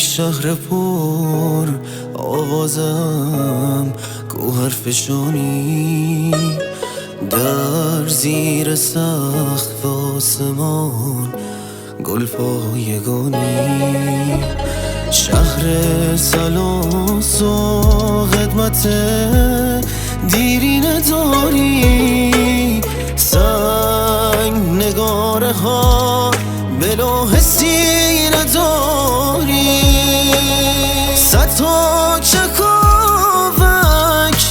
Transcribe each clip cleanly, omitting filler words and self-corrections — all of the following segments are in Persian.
شهر پر آوازم گوهر فشانی در زیر سقف آسمان گل پایگانی شهر سلاس و خدمت دیرینه داری سنگ نگاره ها به لوح سینه داری صد تا چکاوک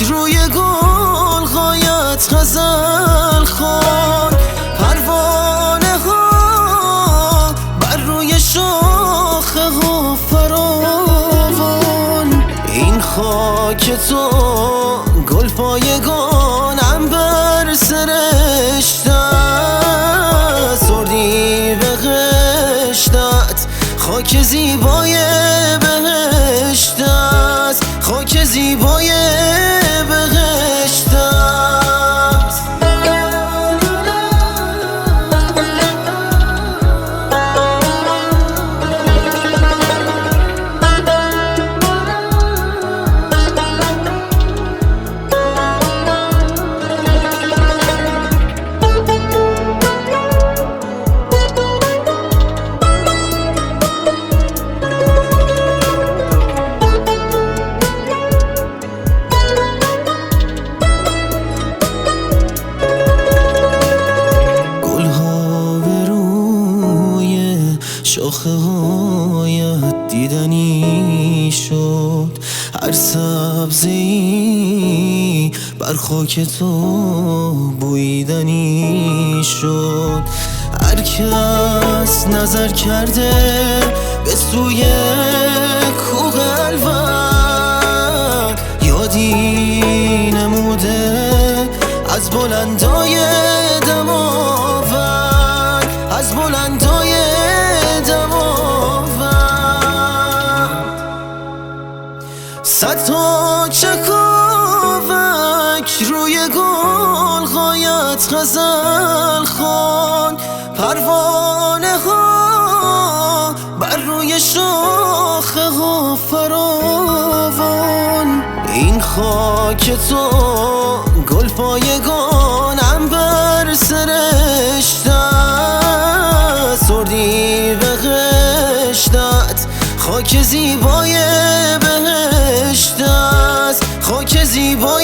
روی گل غایت غزل خوان پروانه ها بر روی شاخه ها فراوان این خاک تو گل پایگان عنبر سرشته سردی بهشتت خاک زیبای بهشت است خاک زیبای بهشت است شاخه هایت دیدنی شد هر سبزی بر خاک تو بویدنی شد هر کس نظر کرده به سوی کوه الوند یادی نموده از بلندای دماوند از بلندای صد تا چکاوک روی گل غایت غزل خوان پروانه ها بر روی شاخه ها فراوان این خاک تو گل پایگان عنبر سرشته سردی بهشتت خاک زیبای بهشت است خاک زیبای